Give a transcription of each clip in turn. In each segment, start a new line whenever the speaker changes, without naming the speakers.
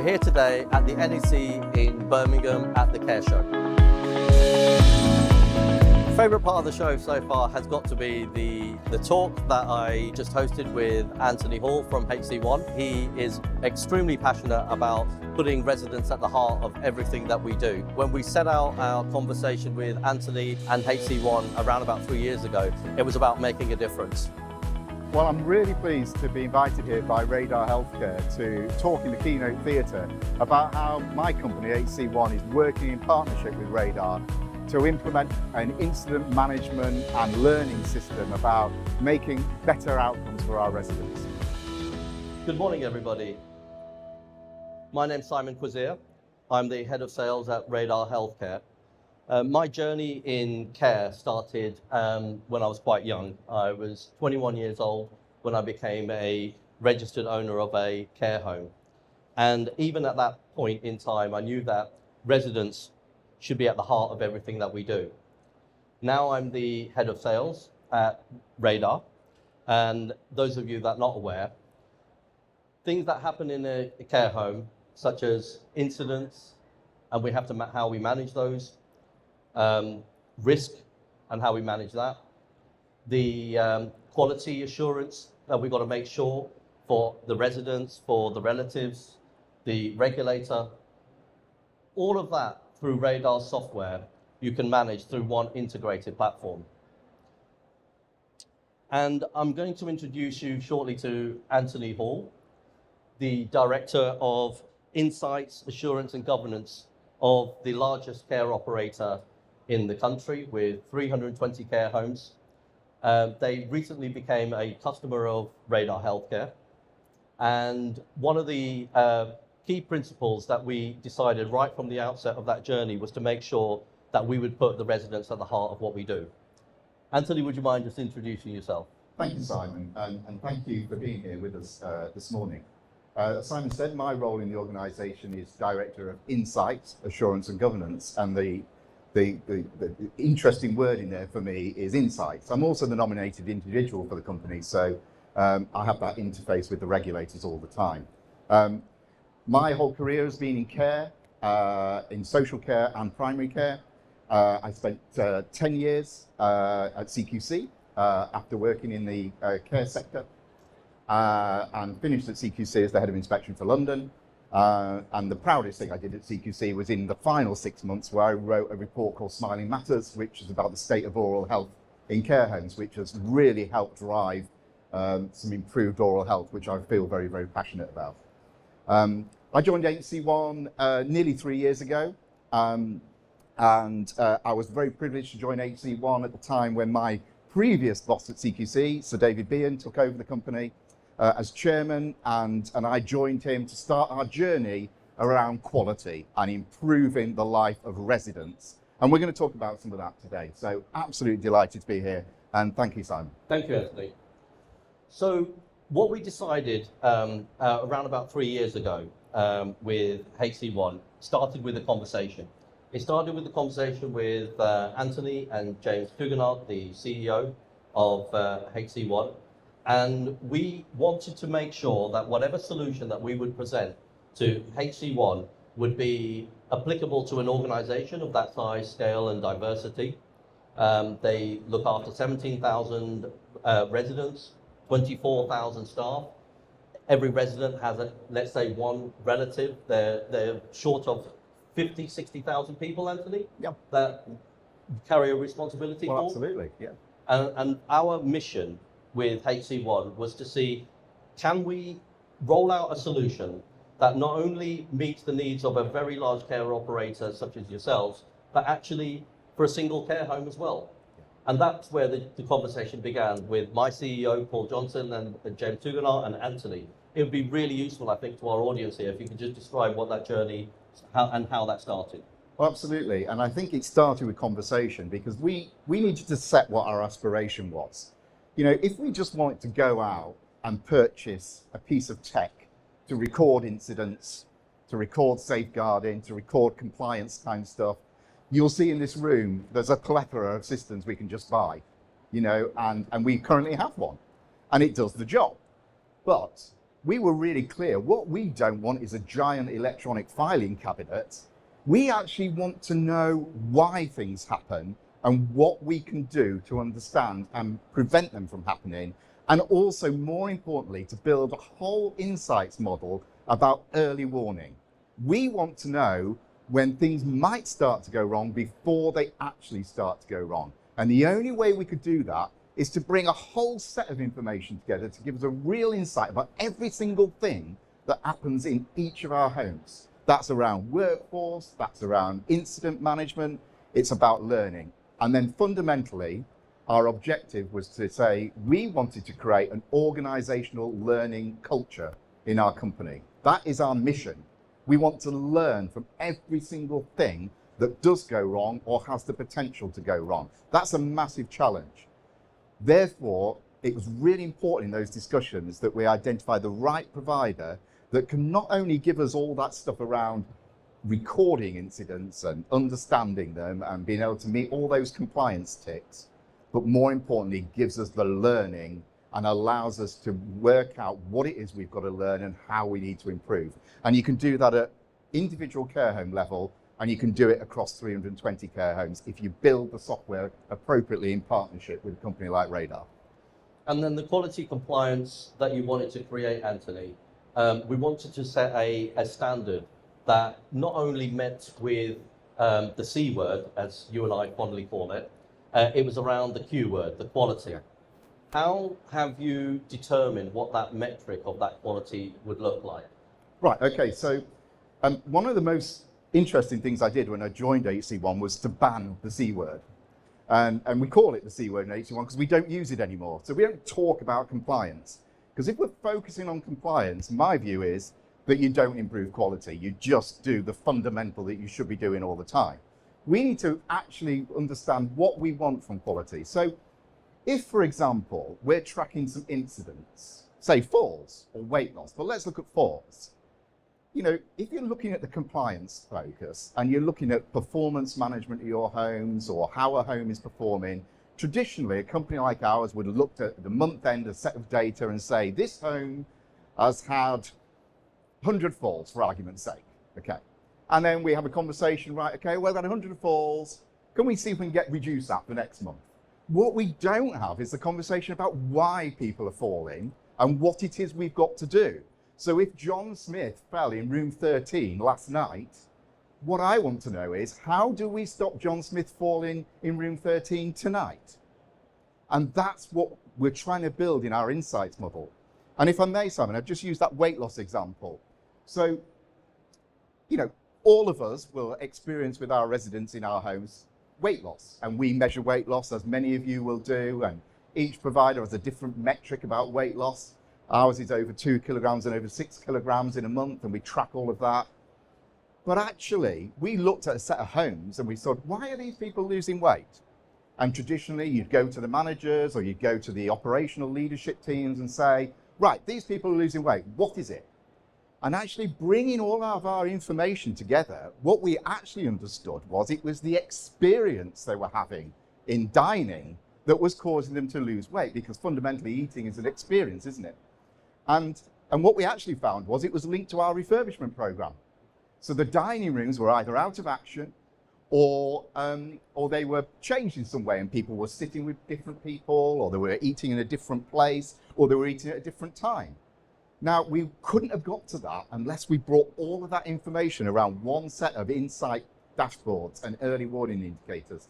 We're here today at the NEC in Birmingham at the Care Show. Favourite part of the show so far has got to be the talk that I just hosted with Antony from HC1. He is extremely passionate about putting residents at the heart of everything that we do. When we set out our conversation with Antony and HC1 around about 3 years ago, it was about making a difference.
Well, I'm really pleased to be invited here by Radar Healthcare to talk in the keynote theatre about how my company, HC1, is working in partnership with Radar to implement an incident management and learning system about making better outcomes for our residents.
Good morning, everybody. My name's Simon Qasir. I'm the head of sales at Radar Healthcare. My journey in care started when I was quite young. I was 21 years old when I became a registered owner of a care home. And even at that point in time, I knew that residents should be at the heart of everything that we do. Now I'm the head of sales at Radar. And those of you that are not aware, things that happen in a care home, such as incidents, and we have to how we manage those, risk and how we manage that, the quality assurance that we've got to make sure for the residents, for the relatives, the regulator, all of that through Radar software you can manage through one integrated platform. And I'm going to introduce you shortly to Antony Hall, the Director of Insights, Assurance and Governance of the largest care operator in the country with 320 care homes. They recently became a customer of Radar Healthcare. And one of the key principles that we decided right from the outset of that journey was to make sure that we would put the residents at the heart of what we do. Antony, would you mind just introducing yourself?
Thank you, Simon, and thank you for being here with us this morning. As Simon said, my role in the organisation is Director of Insights, Assurance and Governance, and the interesting word in there for me is insights. I'm also the nominated individual for the company, so I have that interface with the regulators all the time. My whole career has been in care, in social care and primary care. I spent 10 years at CQC after working in the care sector and finished at CQC as the head of inspection for London. And the proudest thing I did at CQC was in the final 6 months where I wrote a report called Smiling Matters, which is about the state of oral health in care homes, which has really helped drive some improved oral health, which I feel very, very passionate about. I joined HC1 nearly 3 years ago, and I was very privileged to join HC1 at the time when my previous boss at CQC, Sir David Behan, took over the company as chairman, and I joined him to start our journey around quality and improving the life of residents. And we're going to talk about some of that today. So absolutely delighted to be here, and thank you, Simon.
Thank you, Antony. So what we decided around about 3 years ago with HC1 started with a conversation. It started with a conversation with Antony and James Tugendhat, the CEO of HC1. And we wanted to make sure that whatever solution that we would present to HC1 would be applicable to an organization of that size, scale, and diversity. They look after 17,000 residents, 24,000 staff. Every resident has, let's say, one relative. They're short of 50, 60,000 people, Antony, that carry a responsibility for.
Absolutely, yeah.
And our mission with HC1 was to see, can we roll out a solution that not only meets the needs of a very large care operator such as yourselves, but actually for a single care home as well. And that's where the conversation began with my CEO, Paul Johnson, and James Tugendhat and Antony. It would be really useful, I think, to our audience here if you could just describe what that journey and how that started.
Well, absolutely. And I think it started with conversation because we needed to set what our aspiration was. You know, if we just wanted to go out and purchase a piece of tech to record incidents, to record safeguarding, to record compliance kind of stuff, you'll see in this room, there's a plethora of systems we can just buy, you know, and we currently have one and it does the job. But we were really clear. What we don't want is a giant electronic filing cabinet. We actually want to know why things happen and what we can do to understand and prevent them from happening. And also, more importantly, to build a whole insights model about early warning. We want to know when things might start to go wrong before they actually start to go wrong. And the only way we could do that is to bring a whole set of information together to give us a real insight about every single thing that happens in each of our homes. That's around workforce, that's around incident management, it's about learning. And then fundamentally, our objective was to say we wanted to create an organizational learning culture in our company. That is our mission. We want to learn from every single thing that does go wrong or has the potential to go wrong. That's a massive challenge. Therefore, it was really important in those discussions that we identify the right provider that can not only give us all that stuff around recording incidents and understanding them and being able to meet all those compliance ticks, but more importantly, gives us the learning and allows us to work out what it is we've got to learn and how we need to improve. And you can do that at individual care home level, and you can do it across 320 care homes if you build the software appropriately in partnership with a company like Radar.
And then the quality compliance that you wanted to create, Anthony, we wanted to set a standard that not only met with the C word, as you and I fondly call it, it was around the Q word, the quality.
Yeah.
How have you determined what that metric of that quality would look like?
Right, okay, so one of the most interesting things I did when I joined HC1 was to ban the C word. And we call it the C word in HC1 because we don't use it anymore. So we don't talk about compliance. Because if we're focusing on compliance, my view is that you don't improve quality. You just do the fundamental that you should be doing all the time. We need to actually understand what we want from quality. So if, for example, we're tracking some incidents, say falls or weight loss, but let's look at falls. You know, if you're looking at the compliance focus and you're looking at performance management of your homes or how a home is performing, traditionally a company like ours would have looked at the month end, a set of data and say, this home has had 100 falls, for argument's sake, okay? And then we have a conversation, right, okay, well, we've had 100 falls, can we see if we can reduce that for next month? What we don't have is the conversation about why people are falling and what it is we've got to do. So if John Smith fell in room 13 last night, what I want to know is how do we stop John Smith falling in room 13 tonight? And that's what we're trying to build in our insights model. And if I may, Simon, I've just used that weight loss example. So, you know, all of us will experience with our residents in our homes weight loss, and we measure weight loss, as many of you will do, and each provider has a different metric about weight loss. Ours is over 2 kilograms and over 6 kilograms in a month, and we track all of that. But actually, we looked at a set of homes and we thought, why are these people losing weight? And traditionally, you'd go to the managers or you'd go to the operational leadership teams and say, right, these people are losing weight, what is it? And actually bringing all of our information together, what we actually understood was it was the experience they were having in dining that was causing them to lose weight, because fundamentally eating is an experience, isn't it? And what we actually found was it was linked to our refurbishment program. So the dining rooms were either out of action or they were changed in some way, and people were sitting with different people, or they were eating in a different place, or they were eating at a different time. Now, we couldn't have got to that unless we brought all of that information around one set of insight dashboards and early warning indicators.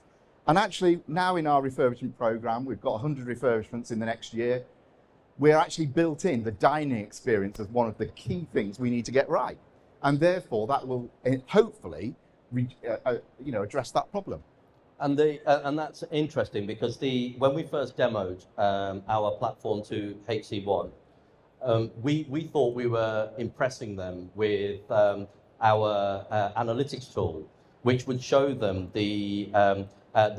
And actually, now in our refurbishment program, we've got 100 refurbishments in the next year. We're actually built in the dining experience as one of the key things we need to get right. And therefore, that will hopefully address that problem.
And that's interesting because when we first demoed our platform to HC1, we thought we were impressing them with our analytics tool, which would show them the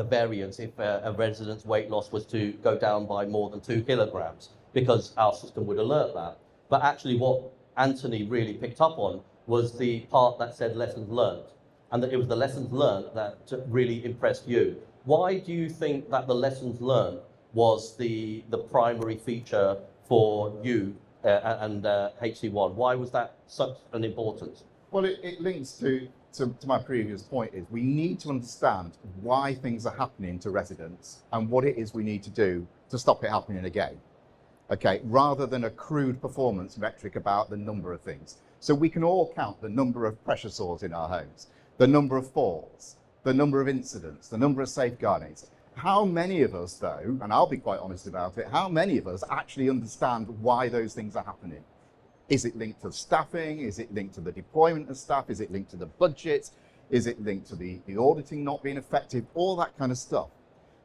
variance if a resident's weight loss was to go down by more than 2 kilograms, because our system would alert that. But actually what Antony really picked up on was the part that said lessons learned, and that it was the lessons learned that really impressed you. Why do you think that the lessons learned was the primary feature for you HC1? Why was that such an importance?
Well, it links to my previous point is we need to understand why things are happening to residents and what it is we need to do to stop it happening again. Okay, rather than a crude performance metric about the number of things. So we can all count the number of pressure sores in our homes, the number of falls, the number of incidents, the number of safeguardings. How many of us though, and I'll be quite honest about it, how many of us actually understand why those things are happening? Is it linked to staffing? Is it linked to the deployment of staff? Is it linked to the budget? Is it linked to the auditing not being effective? All that kind of stuff.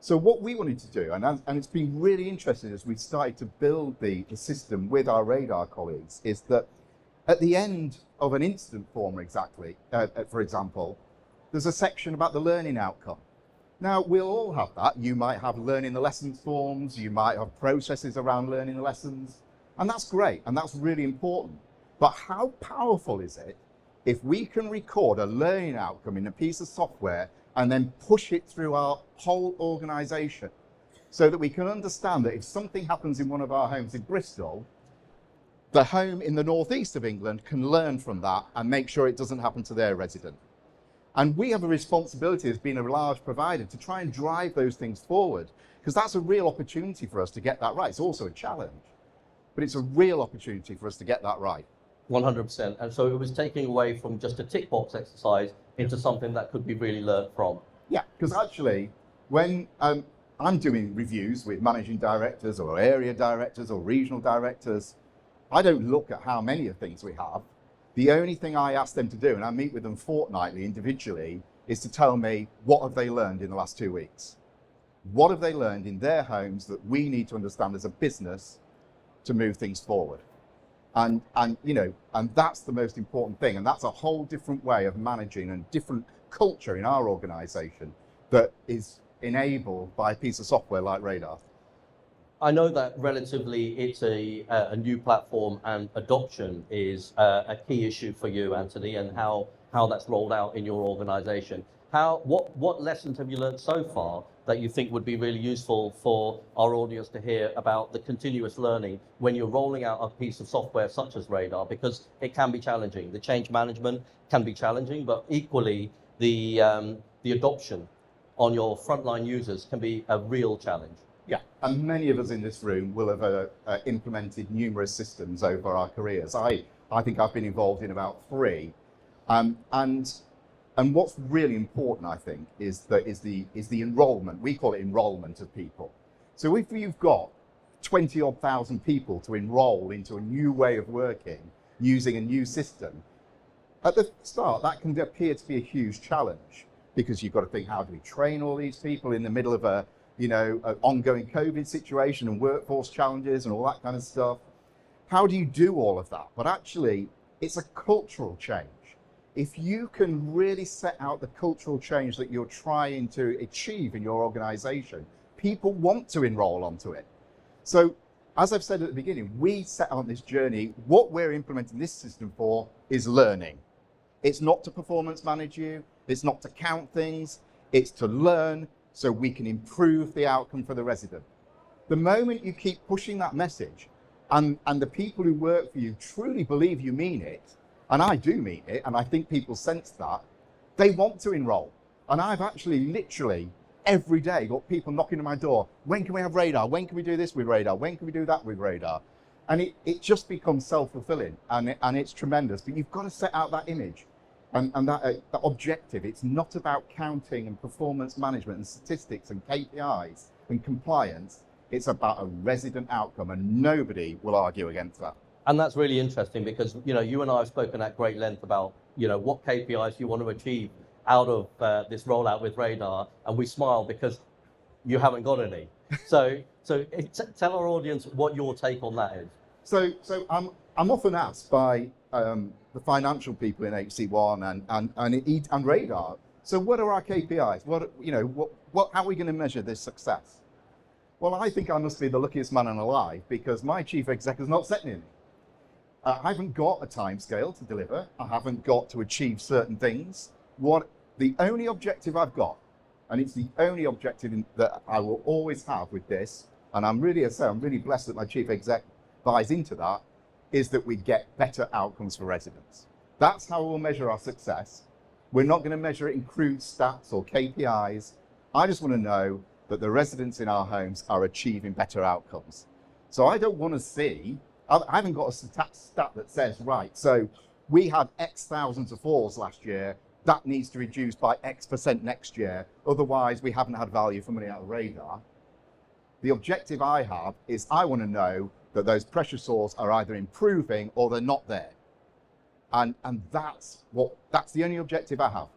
So what we wanted to do, and it's been really interesting as we started to build the system with our radar colleagues, is that at the end of an incident form, for example, there's a section about the learning outcome. Now, we'll all have that. You might have learning the lessons forms, you might have processes around learning the lessons, and that's great, and that's really important. But how powerful is it if we can record a learning outcome in a piece of software and then push it through our whole organization so that we can understand that if something happens in one of our homes in Bristol, the home in the northeast of England can learn from that and make sure it doesn't happen to their resident. And we have a responsibility as being a large provider to try and drive those things forward, because that's a real opportunity for us to get that right. It's also a challenge, but it's a real opportunity for us to get that right.
100%. And so it was taking away from just a tick box exercise into something that could be really learned from.
Yeah, because actually, when I'm doing reviews with managing directors or area directors or regional directors, I don't look at how many of things we have. The only thing I ask them to do, and I meet with them fortnightly individually, is to tell me what have they learned in the last 2 weeks. What have they learned in their homes that we need to understand as a business to move things forward? And that's the most important thing. And that's a whole different way of managing and different culture in our organization that is enabled by a piece of software like Radar.
I know that relatively it's a new platform and adoption is a key issue for you, Antony, and how that's rolled out in your organization. What lessons have you learned so far that you think would be really useful for our audience to hear about the continuous learning when you're rolling out a piece of software such as Radar? Because it can be challenging. The change management can be challenging, but equally the adoption on your frontline users can be a real challenge.
Yeah, and many of us in this room will have implemented numerous systems over our careers. I think I've been involved in about 3. And what's really important, I think, is the enrollment. We call it enrollment of people. So if you've got 20-odd thousand people to enroll into a new way of working using a new system, at the start that can appear to be a huge challenge, because you've got to think, how do we train all these people in the middle of an ongoing COVID situation and workforce challenges and all that kind of stuff? How do you do all of that? But actually, it's a cultural change. If you can really set out the cultural change that you're trying to achieve in your organization, people want to enroll onto it. So, as I've said at the beginning, we set out this journey. What we're implementing this system for is learning. It's not to performance manage you. It's not to count things. It's to learn so we can improve the outcome for the resident. The moment you keep pushing that message and the people who work for you truly believe you mean it, and I do mean it, and I think people sense that, they want to enroll. And I've actually literally every day got people knocking on my door. When can we have Radar? When can we do this with Radar? When can we do that with Radar? And it just becomes self-fulfilling, and it's tremendous. But you've got to set out that image and that objective. It's not about counting and performance management and statistics and KPIs and compliance. It's about a resident outcome, and nobody will argue against that.
And that's really interesting because, you and I have spoken at great length about, what KPIs you want to achieve out of this rollout with Radar, and we smile because you haven't got any. So tell our audience what your take on that is.
So I'm often asked by the financial people in HC1 and Radar. So what are our KPIs? How are we going to measure this success? Well, I think I must be the luckiest man alive because my chief exec has not set any. I haven't got a timescale to deliver. I haven't got to achieve certain things. The only objective I've got, and it's the only objective that I will always have with this, and I'm really blessed that my chief exec buys into that, is that we get better outcomes for residents. That's how we'll measure our success. We're not going to measure it in crude stats or KPIs. I just want to know that the residents in our homes are achieving better outcomes. So I don't want to see, I haven't got a stat that says, right, so we had X thousands of falls last year, that needs to reduce by X% next year, otherwise we haven't had value for money out of radar. The objective I have is I want to know that those pressure sores are either improving or they're not there. And that's the only objective I have.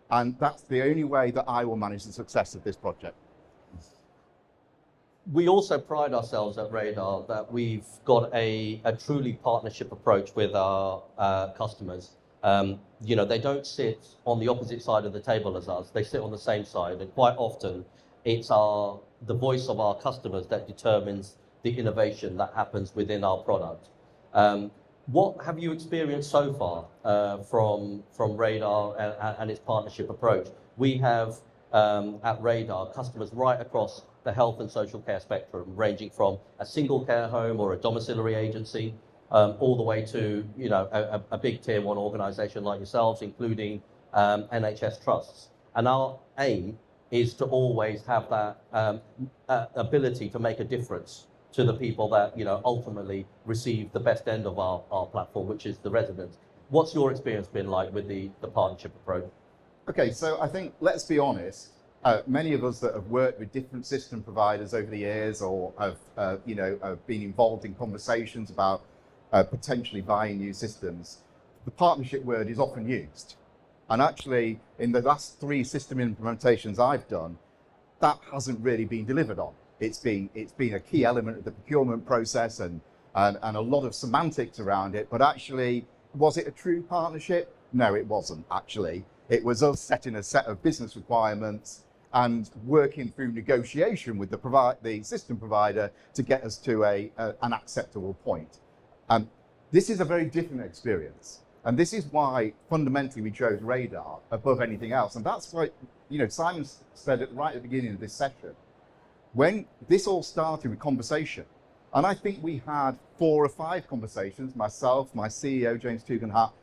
And that's the only way that I will manage the success of this project.
We also pride ourselves at Radar that we've got a truly partnership approach with our customers. You know, they don't sit on the opposite side of the table as us. They sit on the same side, and quite often it's the voice of our customers that determines the innovation that happens within our product. What have you experienced so far from Radar and its partnership approach? We have at Radar customers right across the health and social care spectrum, ranging from a single care home or a domiciliary agency, all the way to, you know, a big tier one organisation like yourselves, including NHS trusts. And our aim is to always have that ability to make a difference to the people that, you know, ultimately receive the best end of our platform, which is the residents. What's your experience been like with the partnership approach?
Okay, so I think, let's be honest, many of us that have worked with different system providers over the years, or have been involved in conversations about potentially buying new systems, the partnership word is often used. And actually, in the last 3 system implementations I've done, that hasn't really been delivered on. It's been a key element of the procurement process and a lot of semantics around it, but actually, was it a true partnership? No, it wasn't actually. It was us setting a set of business requirements and working through negotiation with the system provider to get us to an acceptable point. This is a very different experience. And this is why fundamentally we chose Radar above anything else. And that's why, you know, Simon said it right at the beginning of this session, when this all started with conversation, and I think we had 4 or 5 conversations, myself, my CEO, James Tugendhat,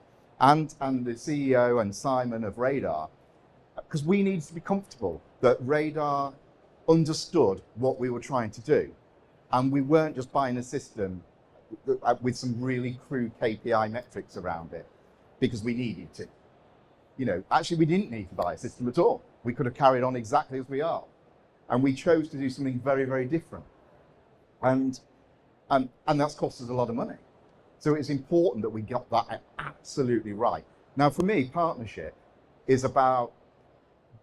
and the CEO and Simon of Radar, because we needed to be comfortable that Radar understood what we were trying to do. And we weren't just buying a system with some really crude KPI metrics around it because we needed to. You know, actually we didn't need to buy a system at all. We could have carried on exactly as we are. And we chose to do something very, very different. And that's cost us a lot of money. So it's important that we got that absolutely right. Now for me, partnership is about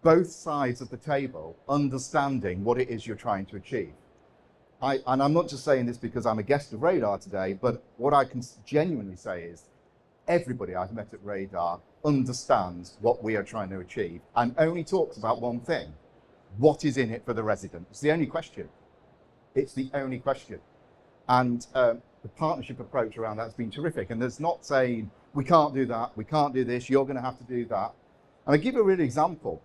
both sides of the table understanding what it is you're trying to achieve. And I'm not just saying this because I'm a guest of Radar today, but what I can genuinely say is everybody I've met at Radar understands what we are trying to achieve and only talks about one thing: what is in it for the resident? It's the only question. It's the only question. And the partnership approach around that has been terrific. And there's not saying, we can't do that, we can't do this, you're going to have to do that. And I'll give you a real example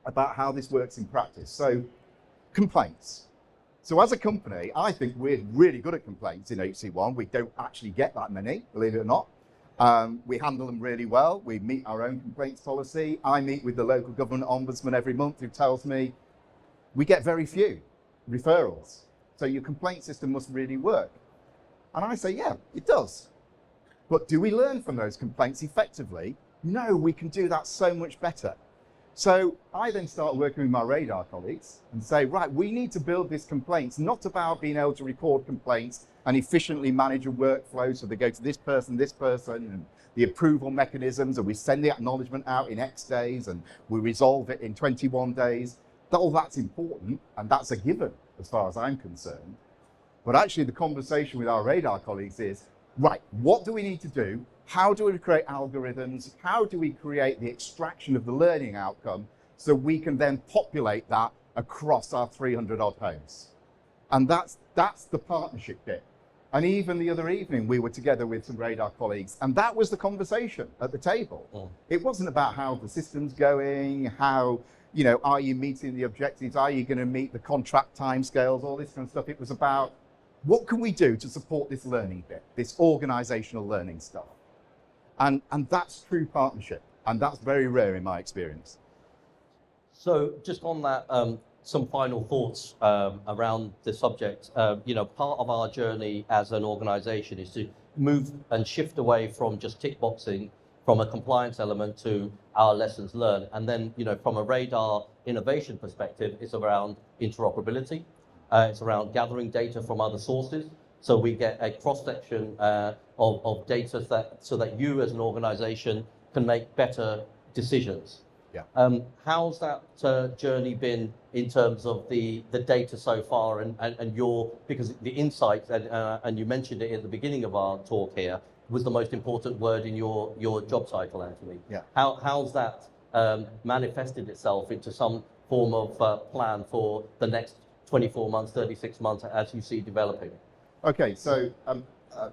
about how this works in practice. So, complaints. So as a company, I think we're really good at complaints in HC1. We don't actually get that many, believe it or not. We handle them really well. We meet our own complaints policy. I meet with the local government ombudsman every month who tells me we get very few referrals. So your complaint system must really work. And I say, yeah, it does. But do we learn from those complaints effectively? No, we can do that so much better. So I then start working with my Radar colleagues and say, right, we need to build this complaints, not about being able to record complaints and efficiently manage a workflow so they go to this person, and the approval mechanisms, and we send the acknowledgement out in X days and we resolve it in 21 days. All that's important, and that's a given as far as I'm concerned. But actually the conversation with our Radar colleagues is, right, what do we need to do? How do we create algorithms? How do we create the extraction of the learning outcome so we can then populate that across our 300 odd homes? And that's the partnership bit. And even the other evening, we were together with some Radar colleagues, and that was the conversation at the table. Mm. It wasn't about how the system's going, how, you know, are you meeting the objectives? Are you going to meet the contract timescales? All this kind of stuff. It was about, what can we do to support this learning bit, this organizational learning stuff? And that's true partnership, and that's very rare in my experience.
So just on that, some final thoughts around the subject. Part of our journey as an organization is to move and shift away from just tick boxing from a compliance element to our lessons learned. And then, from a Radar innovation perspective, it's around interoperability. It's around gathering data from other sources. So we get a cross-section of data so that you as an organization can make better decisions.
Yeah.
How's that journey been in terms of the data so far and because the insights, and you mentioned it at the beginning of our talk here, was the most important word in your job title, Antony.
Yeah.
How's that manifested itself into some form of plan for the next 24 months, 36 months as you see developing?
Okay, so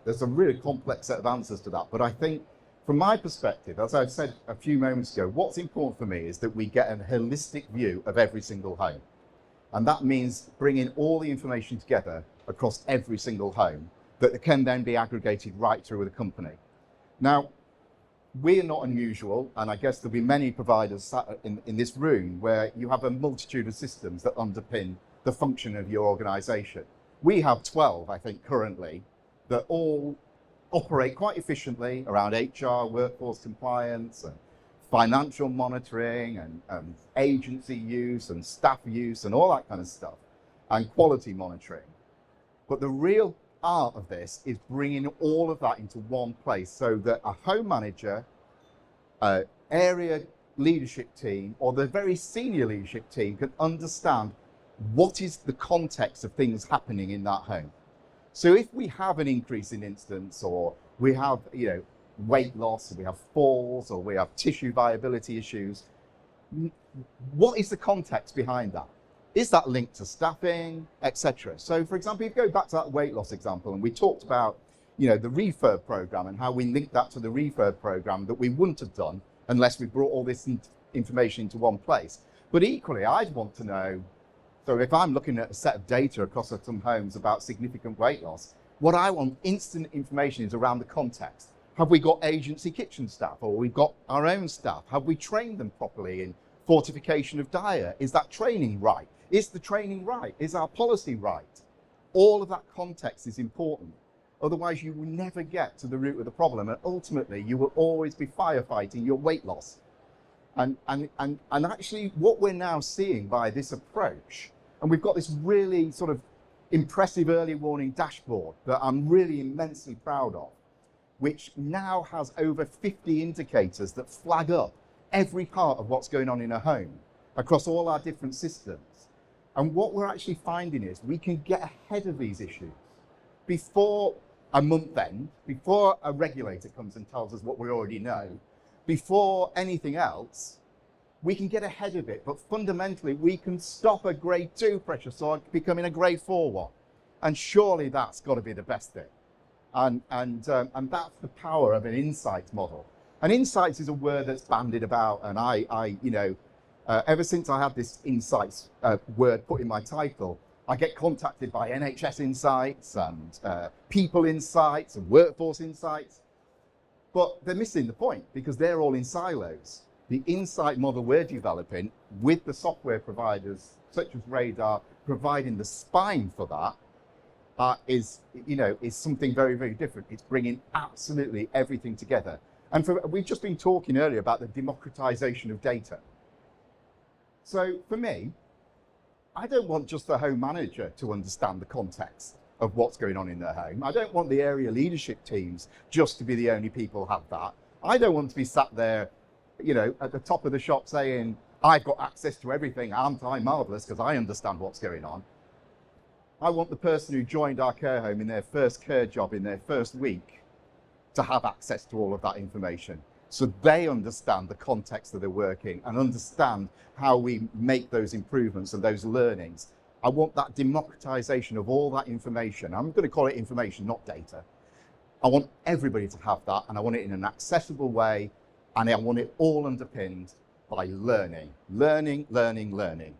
there's a really complex set of answers to that, but I think from my perspective, as I've said a few moments ago, what's important for me is that we get a holistic view of every single home. And that means bringing all the information together across every single home that can then be aggregated right through the company. Now, we are not unusual, and I guess there'll be many providers sat in this room where you have a multitude of systems that underpin the function of your organization. We have 12, I think, currently, that all operate quite efficiently around HR, workforce compliance, and financial monitoring, and agency use, and staff use, and all that kind of stuff, and quality monitoring. But the real art of this is bringing all of that into one place so that a home manager, area leadership team, or the very senior leadership team can understand what is the context of things happening in that home. So if we have an increase in incidents, or we have, weight loss, or we have falls, or we have tissue viability issues, what is the context behind that? Is that linked to staffing, etc.? So, for example, if you go back to that weight loss example, and we talked about, the refurb program and how we linked that to the refurb program that we wouldn't have done unless we brought all this information into one place. But equally, I'd want to know, so if I'm looking at a set of data across some homes about significant weight loss, what I want instant information is around the context. Have we got agency kitchen staff, or we've got our own staff? Have we trained them properly in fortification of diet? Is that training right? Is the training right? Is our policy right? All of that context is important. Otherwise, you will never get to the root of the problem, and ultimately, you will always be firefighting your weight loss. And actually, what we're now seeing by this approach, and we've got this really sort of impressive early warning dashboard that I'm really immensely proud of, which now has over 50 indicators that flag up every part of what's going on in a home across all our different systems. And what we're actually finding is we can get ahead of these issues before a month end, before a regulator comes and tells us what we already know, before anything else. We can get ahead of it, but fundamentally we can stop a grade 2 pressure sore becoming a grade 4 one. And surely that's got to be the best thing. And that's the power of an insights model. And insights is a word that's bandied about, and I ever since I had this insights word put in my title, I get contacted by NHS insights and people insights and workforce insights, but they're missing the point because they're all in silos. The insight model we're developing with the software providers such as Radar providing the spine for that is something very, very different. It's bringing absolutely everything together. And we've just been talking earlier about the democratization of data. So for me, I don't want just the home manager to understand the context of what's going on in their home. I don't want the area leadership teams just to be the only people who have that. I don't want to be sat there, at the top of the shop saying, I've got access to everything, aren't I marvellous because I understand what's going on. I want the person who joined our care home in their first care job in their first week to have access to all of that information, so they understand the context that they're working and understand how we make those improvements and those learnings. I want that democratization of all that information. I'm going to call it information, not data. I want everybody to have that, and I want it in an accessible way, and I want it all underpinned by learning, learning, learning, learning.